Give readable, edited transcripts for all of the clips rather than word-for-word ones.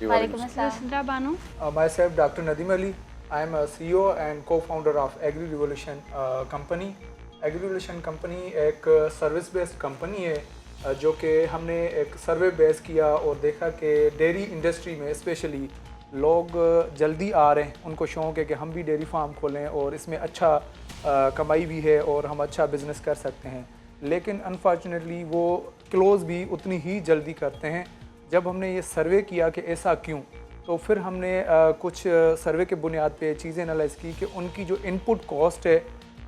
वालेकुम अस्सलाम। Myself, Dr. Nadeem Ali. I am a CEO and co-founder of Agri Revolution company. Agri Revolution company एक service based company है जो कि हमने एक सर्वे बेस किया और देखा कि डेयरी इंडस्ट्री में स्पेशली लोग जल्दी आ रहे हैं, उनको शौक़ है कि हम भी डेयरी फार्म खोलें और इसमें अच्छा कमाई भी है और हम अच्छा बिज़नेस कर सकते हैं, लेकिन अनफॉर्चुनेटली वो क्लोज़ भी उतनी ही जल्दी करते हैं। जब हमने ये सर्वे किया कि ऐसा क्यों, तो फिर हमने कुछ सर्वे के बुनियाद पे चीज़ें एनालाइज की कि उनकी जो इनपुट कॉस्ट है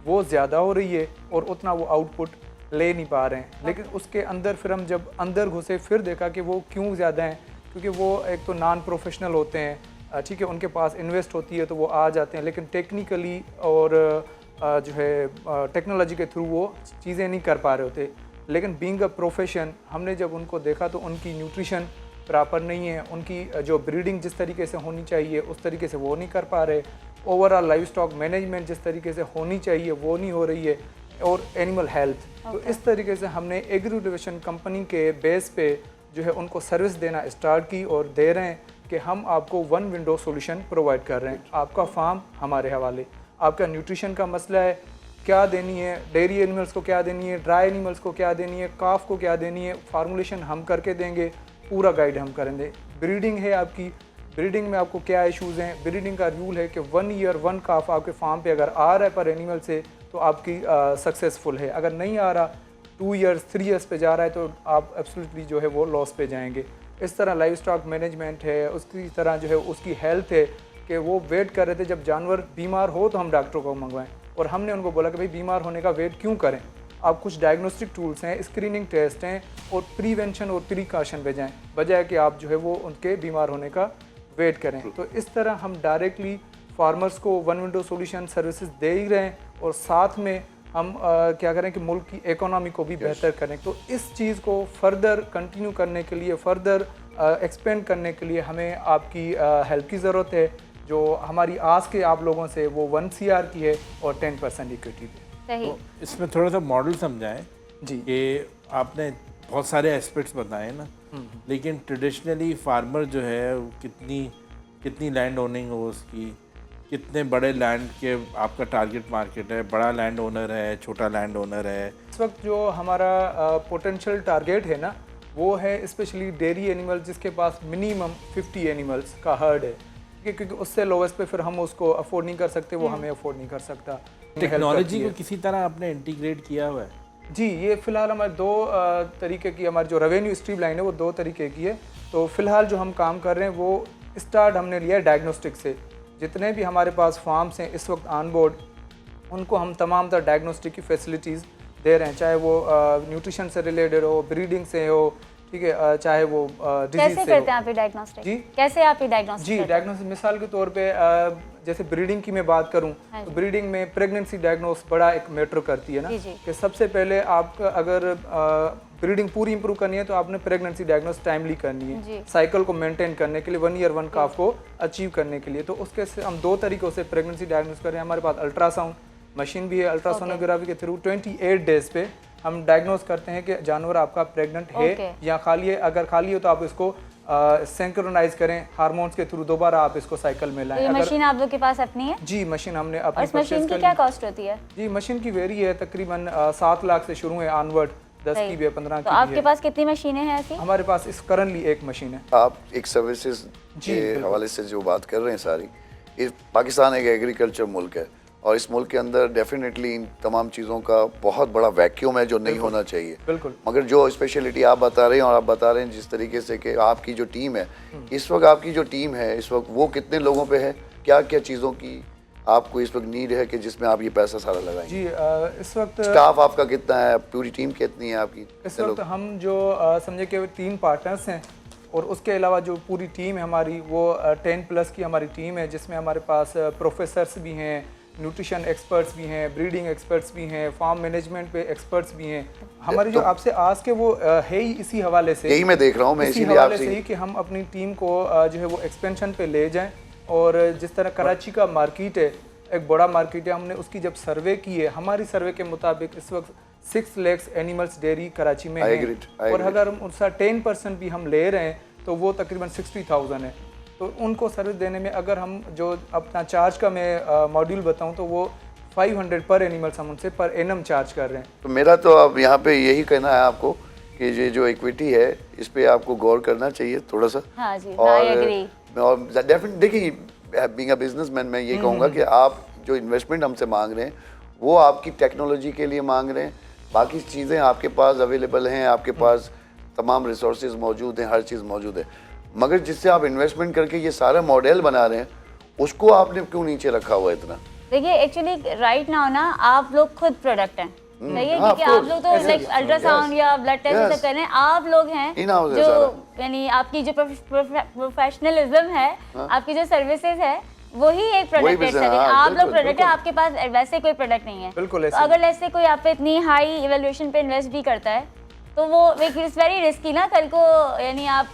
वो ज़्यादा हो रही है और उतना वो आउटपुट ले नहीं पा रहे हैं। लेकिन उसके अंदर फिर हम जब अंदर घुसे फिर देखा कि वो क्यों ज़्यादा हैं, क्योंकि वो एक तो नॉन प्रोफेशनल होते हैं, ठीक है, उनके पास इन्वेस्ट होती है तो वो आ जाते हैं, लेकिन टेक्निकली और जो है टेक्नोलॉजी के थ्रू वो चीज़ें नहीं कर पा रहे होते। लेकिन बीइंग अ प्रोफेशन हमने जब उनको देखा तो उनकी न्यूट्रिशन प्रॉपर नहीं है, उनकी जो ब्रीडिंग जिस तरीके से होनी चाहिए उस तरीके से वो नहीं कर पा रहे, ओवरऑल लाइव स्टॉक मैनेजमेंट जिस तरीके से होनी चाहिए वो नहीं हो रही है, और एनिमल हेल्थ। तो इस तरीके से हमने एग्री रेवोल्यूशन कंपनी के बेस पे जो है उनको सर्विस देना स्टार्ट की और दे रहे हैं कि हम आपको वन विंडो सॉल्यूशन प्रोवाइड कर रहे हैं। आपका फार्म हमारे हवाले, आपका न्यूट्रिशन का मसला है, क्या देनी है, डेयरी एनिमल्स को क्या देनी है, ड्राई एनिमल्स को क्या देनी है, काफ को क्या देनी है, फार्मूलेशन हम करके देंगे, पूरा गाइड हम करेंगे। ब्रीडिंग है आपकी, ब्रीडिंग में आपको क्या इश्यूज़ हैं, ब्रीडिंग का रूल है कि 1 ईयर 1 काफ आपके फार्म पे अगर आ रहा है पर एनिमल से तो आपकी सक्सेसफुल है, अगर नहीं आ रहा 2 ईयर्स 3 ईयर्स पे जा रहा है तो आप एब्सोल्युटली जो है वो लॉस पे जाएंगे। इस तरह लाइव स्टॉक मैनेजमेंट है, उसकी तरह जो है उसकी हेल्थ है कि वो वेट कर रहे थे जब जानवर बीमार हो तो हम डॉक्टर को मंगवाएं, और हमने उनको बोला कि भाई बीमार होने का वेट क्यों करें, आप कुछ डायग्नोस्टिक टूल्स हैं, स्क्रीनिंग टेस्ट हैं और प्रिवेंशन और प्रिकॉशन पे जाएँ, बजाय कि आप जो है वो उनके बीमार होने का वेट करें। तो इस तरह हम डायरेक्टली फार्मर्स को वन विंडो सॉल्यूशन सर्विसेज दे ही रहे हैं और साथ में हम क्या करें कि मुल्क की इकोनॉमी को भी बेहतर करें। तो इस चीज़ को फर्दर कंटिन्यू करने के लिए, फर्दर एक्सपेंड करने के लिए हमें आपकी हेल्प की ज़रूरत है, जो हमारी आस के आप लोगों से वो 1 CR की है और 10% इक्विटी पे। तो इसमें थोड़ा सा मॉडल समझाएं जी कि आपने बहुत सारे एस्पेक्ट्स बताए ना, लेकिन ट्रेडिशनली फार्मर जो है वो कितनी लैंड ओनिंग हो उसकी, कितने बड़े लैंड के आपका टारगेट मार्केट है, बड़ा लैंड ओनर है, छोटा लैंड ओनर है। इस वक्त जो हमारा पोटेंशियल टारगेट है ना वो है स्पेशली डेयरी एनिमल जिसके पास मिनिमम 50 एनिमल्स का हर्ड है, क्योंकि उससे लोवेस्ट पे फिर हम उसको अफोर्ड नहीं कर सकते, वो हमें अफोर्ड नहीं कर सकता। टेक्नोलॉजी को किसी तरह आपने इंटीग्रेट किया हुआ है? जी, ये फ़िलहाल हमारे 2 तरीके की, हमारी जो रेवेन्यू स्ट्रीम लाइन है वो 2 तरीके की है। तो फ़िलहाल जो हम काम कर रहे हैं वो स्टार्ट हमने लिया है डायग्नोस्टिक से। जितने भी हमारे पास फार्म्स हैं इस वक्त ऑन बोर्ड, उनको हम तमाम तरह डायग्नोस्टिक की फैसिलिटीज़ दे रहे हैं, चाहे वो न्यूट्रिशन से रिलेटेड हो, ब्रीडिंग से हो, ठीक है, चाहे वो डिजीज से हो। कैसे करते हैं आप ये डायग्नोस्टिक? जी, कैसे आप ये डायग्नोस्टिक? जी, डायग्नोस्टिक मिसाल के तौर पे जैसे ब्रीडिंग की मैं बात करूं तो ब्रीडिंग में प्रेगनेंसी डायग्नोस बड़ा एक मैटर करती है ना, कि सबसे पहले आपका अगर ब्रीडिंग पूरी इंप्रूव करनी है तो आपने प्रेगनेंसी डायग्नोस टाइमली करनी है, साइकिल को मेंटेन करने के लिए, 1 ईयर 1 काफ को अचीव करने के लिए। तो उसके से हम 2 तरीक़ों से प्रेगनेंसी डायग्नोस कर रहे हैं। हमारे पास अल्ट्रासाउंड मशीन भी है, अल्ट्रासोनोग्राफी के थ्रू 28 डेज पे हम डायग्नोस करते हैं कि जानवर आपका प्रेग्नेंट है या खाली है। अगर खाली हो तो आप इसको सिंक्रोनाइज करें हार्मोन्स के थ्रू, दोबारा आप इसको साइकिल में लाएं। तो ये मशीन आप लोग के पास अपनी है? जी, मशीन हमने अपनी। इस मशीन की क्या कॉस्ट होती है? जी, मशीन की वेरी है, तकरीबन 7 लाख से शुरू है ऑनवर्ड, 10 की भी है, 15 की भी है। तो आपके पास कितनी मशीनें हैं ऐसी? हमारे पास इस करंटली 1 मशीन है। आप एक सर्विसेज के हवाले से जो बात कर रहे हैं सारी, पाकिस्तान एक एग्रीकल्चर मुल्क है और इस मुल्क के अंदर डेफिनेटली इन तमाम चीज़ों का बहुत बड़ा वैक्यूम है जो नहीं होना चाहिए। बिल्कुल। मगर जो स्पेशलिटी आप बता रहे हैं और आप बता रहे हैं जिस तरीके से कि आपकी जो टीम है इस वक्त, आपकी जो टीम है इस वक्त वो कितने लोगों पे है, क्या क्या चीज़ों की आपको इस वक्त नीड है कि जिसमें आप ये पैसा सारा लगाएंगे? जी, इस वक्त स्टाफ आपका कितना है, पूरी टीम कितनी है आपकी? इस वक्त हम जो समझे कि 3 पार्टनर्स हैं और उसके अलावा जो पूरी टीम है हमारी वो 10+ की हमारी टीम है, जिसमें हमारे पास प्रोफेसर्स भी हैं, न्यूट्रिशन एक्सपर्ट्स भी हैं, ब्रीडिंग एक्सपर्ट्स भी हैं, फार्म मैनेजमेंट पे एक्सपर्ट्स भी हैं। हमारी जो आपसे आज के वो है ही इसी हवाले से, यही मैं देख रहा हूँ, मैं इसी इसीलिए हवाले आपसे से ही कि हम अपनी टीम को जो है वो एक्सपेंशन पे ले जाएं। और जिस तरह कराची का मार्केट है, एक बड़ा मार्केट है, हमने उसकी जब सर्वे की है, हमारी सर्वे के मुताबिक इस वक्त 6 लाख एनिमल्स डेयरी कराची में है, और अगर हम उसका 10% भी हम ले रहे हैं तो वो तकरीबन 60,000 है। तो उनको सर्विस देने में अगर हम जो अपना चार्ज का मैं मॉड्यूल बताऊं तो वो 500 पर एनिमल हम उनसे पर एनम चार्ज कर रहे हैं। तो मेरा तो अब यहाँ पे यही कहना है आपको कि ये जो इक्विटी है इस पे आपको गौर करना चाहिए थोड़ा सा। हाँ जी, और I agree। और डेफिनेट देखिए, बीइंग अ बिजनेसमैन मैं ये कहूँगा कि आप जो इन्वेस्टमेंट हमसे मांग रहे हैं वो आपकी टेक्नोलॉजी के लिए मांग रहे हैं, बाकी चीज़ें आपके पास अवेलेबल हैं, आपके पास तमाम रिसोर्सेज मौजूद हैं, हर चीज़ मौजूद है, मगर जिससे आप इन्वेस्टमेंट करके ये सारा मॉडल बना रहे हैं उसको आपने क्यों नीचे रखा हुआ है इतना? देखिए एक्चुअली राइट नाउ ना आप लोग खुद प्रोडक्ट हैं, सही है, हाँ, क्योंकि of आप लोग तो course, like yes, ultrasound yes, या ब्लड टेस्ट yes, सब कर रहे हैं, आप लोग हैं in-house है जो सारा। यानी आपकी जो प्रोफेशनलिज्म है, आपकी जो सर्विसेज है वही एक वही प्रोडक्ट है। business, हाँ, आप लोग बिल्कुल, प्रोडक्ट है, बिल्कुल। आपके पास वैसे कोई प्रोडक्ट नहीं है। बिल्कुल तो ऐसे अगर ऐसे कोई आप पे इतनी हाई इवैल्यूएशन पे इन्वेस्ट भी करता है तो वो इट्स वेरी रिस्की ना, कल को यानी आप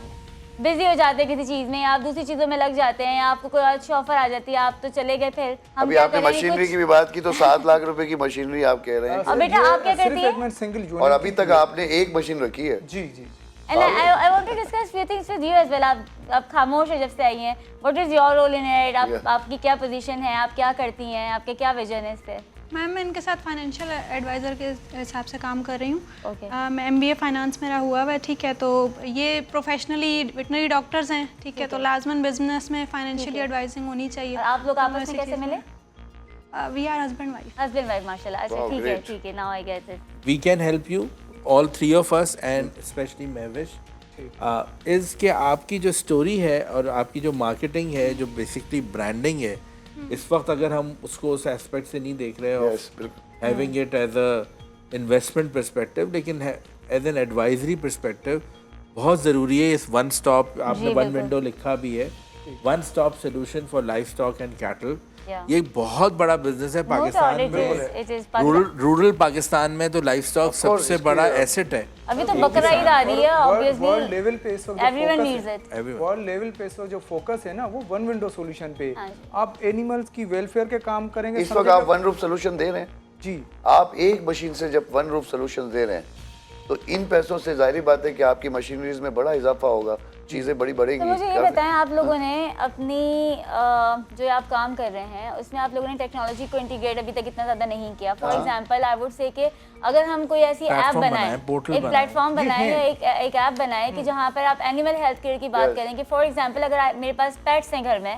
बिजी हो जाते हैं किसी चीज में, आप दूसरी चीजों में लग जाते हैं, आपको कोई अच्छी ऑफर आ जाती है, आप तो चले गए, फिर हम अभी क्या आपने करें? मशीनरी कुछ- की भी बात की तो 7 लाख रुपए की मशीनरी आप कह रहे हैं अब बेटा आप क्या करती है? सिंगल यूनिट और अभी तक आपने एक मशीन रखी है। जी जी And I want to discuss few things with you as well। आप खामोश है जब से आई हैं। What is your role in it? Yeah. आपकी क्या पोजीशन है? आप क्या करती हैं? आपके क्या विजन है इस पे? मैम मैं इनके साथ फाइनेंशियल एडवाइज़र के हिसाब से काम कर रही हूँ। Okay. मैं MBA फाइनेंस मेरा हुआ हुआ है, ठीक है, तो ये प्रोफेशनली वेटनरी डॉक्टर्स हैं, ठीक है, तो लाजमन बिजनेस में फाइनेंशियली एडवाइजिंग होनी चाहिए। और आप लोग आपस में कैसे मिले? We are husband wife. Husband wife माशाल्लाह। अच्छा Wow, ठीक है, great. ठीक है, now I get it। we can help you, all three of us and especially Mehwish, is कि आपकी जो स्टोरी है और आपकी जो मार्केटिंग है, जो बेसिकली ब्रांडिंग है, इस वक्त अगर हम उसको उस एस्पेक्ट से नहीं देख रहे हो Yes, बिल्कुल। Having it as a investment perspective, लेकिन एज एन एडवाइजरी पर्सपेक्टिव बहुत ज़रूरी है। इस वन स्टॉप आपने वन बिल्कुल। विंडो लिखा भी है, one stop solution for livestock and cattle. Yeah. ये एक बहुत बड़ा बिजनेस है पाकिस्तान में। it is रूरल पाकिस्तान में तो लाइफ स्टॉक सबसे इसके- बड़ा एसेट है। अभी तो बकरा ईद आ रही है, वर्ल्ड obviously लेवल पे इस वक्त everyone needs it। World level पे इस वक्त जो फोकस है ना वो वन विंडो सॉल्यूशन पे। हाँ जी। आप एनिमल्स की वेलफेयर के काम करेंगे इस वक्त आप वन रूफ सोल्यूशन दे रहे हैं, जी आप एक मशीन से जब वन रूफ सोल्यूशन दे रहे हैं तो इन पैसों से जाहिर बात है कि आपकी मशीनरीज में बड़ा इजाफा होगा, चीज़ें बड़ी बढ़ेंगी। तो मुझे ये बताएं, आप लोगों ने अपनी जो आप काम कर रहे हैं उसमें आप लोगों ने टेक्नोलॉजी को इंटीग्रेट अभी तक इतना ज़्यादा नहीं किया। For example I would say कि अगर हम कोई ऐसी ऐप Platform बनाएं, बनाएं, portal एक बनाएं। प्लेटफॉर्म बनाएं या एक ऐप बनाएं कि जहाँ पर आप एनिमल हेल्थ केयर की बात Yes. करें कि फॉर एग्जांपल अगर मेरे पास पेट्स हैं घर में,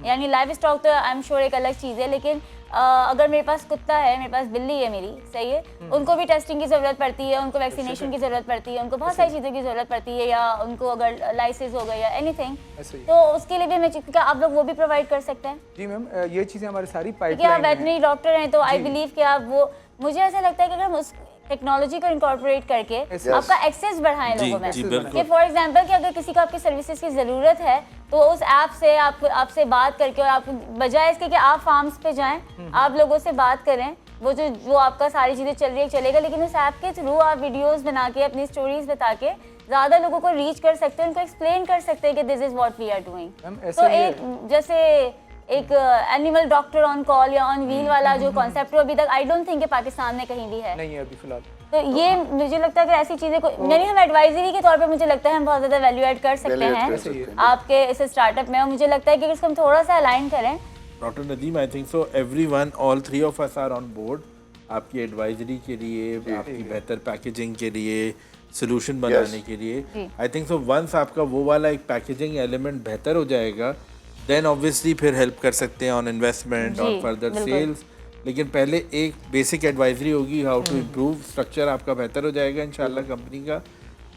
यानी लाइव स्टॉक तो आई एम श्योर एक अलग चीज़ है, लेकिन अगर मेरे पास कुत्ता है, मेरे पास बिल्ली है मेरी, सही है, उनको भी टेस्टिंग की ज़रूरत पड़ती है, उनको वैक्सीनेशन की ज़रूरत पड़ती है, उनको बहुत सारी चीज़ों की ज़रूरत पड़ती है, या उनको अगर लाइसेंस हो गया या एनीथिंग, ऐसे ही। तो उसके लिए भी मैं क्या आप लोग वो भी प्रोवाइड कर सकते हैं? जी मैम, ये चीज़ें हमारी सारी क्योंकि आप पाइपलाइन में वेटनरी डॉक्टर हैं तो आई बिलीव कि आप वो, मुझे ऐसा लगता है कि अगर हम उस टेक्नोलॉजी को इनकॉर्पोरेट करके Yes. आपका एक्सेस बढ़ाएं जी लोगों में, जी कि बिल्कुल। फॉर एग्जांपल कि अगर किसी को आपकी सर्विसेज की ज़रूरत है तो उस ऐप से आपसे बात करके, और आप बजाय इसके कि आप फार्म्स पे जाएं, आप लोगों से बात करें, वो आपका सारी चीज़ें चल रही है चलेगा, लेकिन उस ऐप के थ्रू आप वीडियोस बना के अपनी स्टोरीज बता के ज़्यादा लोगों को रीच कर सकते हैं, उनको एक्सप्लेन कर सकते हैं कि this is what we are ma'am, doing. ऐसा तो ही है। एक जैसे एक एनिमल डॉक्टर ऑन कॉल या ऑन व्हील वाला जो कॉन्सेप्ट अभी तक आई डोंट थिंक कि पाकिस्तान में कहीं भी है। नहीं है अभी फिलहाल। तो ये मुझे लगता है कि ऐसी चीज़ें को यानी हम एडवाइजरी के तौर पे मुझे लगता है हम बहुत ज़्यादा वैल्यू ऐड कर सकते Value add हैं कर सकते हैं। आपके इस स्टार्टअप में, और मुझे लगता है कि इसको हम थोड़ा सा अलाइन करें। Doctor Nadeem, I think so everyone, all three of us are on board आपकी एडवाइजरी के लिए, आपकी बेहतर पैकेजिंग के लिए, सोल्यूशन बनाने के लिए। जी। आई थिंक सो वंस आपका वो वाला एक पैकेजिंग एलिमेंट बेहतर हो जाएगा, देन ऑब्वियसली फिर हेल्प कर सकते हैं ऑन इन्वेस्टमेंट जी, और फर्दर बिल्कुल। सेल्स। लेकिन पहले एक बेसिक एडवाइजरी होगी, हाउ टू इम्प्रूव, स्ट्रक्चर आपका बेहतर हो जाएगा इंशाल्लाह कंपनी का।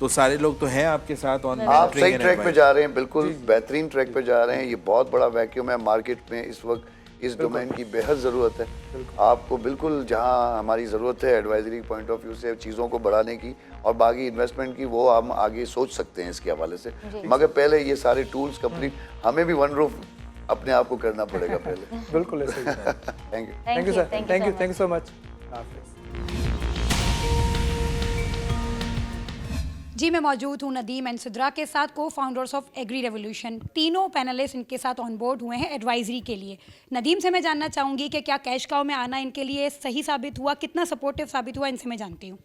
तो सारे लोग तो हैं आपके साथ ऑन आप सही ट्रैक पे जा रहे हैं, बिल्कुल बेहतरीन ट्रैक पे जा रहे हैं। ये बहुत बड़ा वैक्यूम है मार्केट में इस वक्त, इस डोमेन की बेहद ज़रूरत है आपको। बिल्कुल जहां हमारी ज़रूरत है एडवाइजरी पॉइंट ऑफ व्यू से चीज़ों को बढ़ाने की और बाकी इन्वेस्टमेंट की, वो हम आगे सोच सकते हैं इसके हवाले से, मगर पहले ये सारे टूल्स कंप्लीट हमें भी वन रूफ अपने आप को करना पड़ेगा पहले। बिल्कुल ऐसे ही। Thank you. Thank you sir, thank you so much. जी मैं मौजूद हूँ नदीम एंड सिद्रा के साथ, co founders of agri revolution. तीनों पैनलिस्ट इनके साथ ऑन बोर्ड हुए हैं एडवाइजरी के लिए। नदीम से मैं जानना चाहूँगी कि क्या कैश काउ में आना इनके लिए सही साबित हुआ, कितना सपोर्टिव साबित हुआ, इनसे मैं जानती हूँ।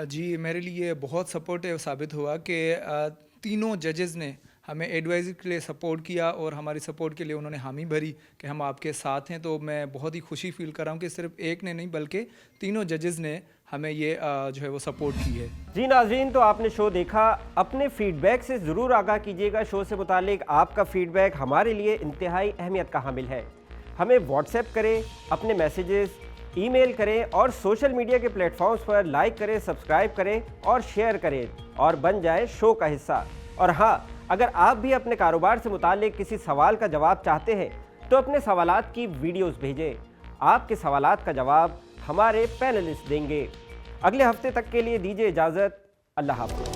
जी मेरे लिए बहुत सपोर्टिव साबित हुआ कि तीनों जजेस ने हमें एडवाइज़री के लिए सपोर्ट किया और हमारी सपोर्ट के लिए उन्होंने हामी भरी कि हम आपके साथ हैं। तो मैं बहुत ही खुशी फील कर रहा हूँ कि सिर्फ एक ने नहीं बल्कि तीनों जजेस ने हमें ये जो है वो सपोर्ट की है। जी नाज़रीन, तो आपने शो देखा, अपने फीडबैक से ज़रूर आगाह कीजिएगा। शो से मुतालिक आपका फीडबैक हमारे लिए इंतहाई अहमियत का हामिल है। हमें व्हाट्सएप करें, अपने मैसेजेस ईमेल करें और सोशल मीडिया के प्लेटफॉर्म्स पर लाइक करें, सब्सक्राइब करें और शेयर करें और बन जाएं शो का हिस्सा। और हाँ, अगर आप भी अपने कारोबार से मुतालिक किसी सवाल का जवाब चाहते हैं तो अपने सवालात की वीडियोस भेजें। आपके सवालात का जवाब हमारे पैनलिस्ट देंगे। अगले हफ्ते तक के लिए दीजिए इजाज़त। अल्लाह हाफ़िज़।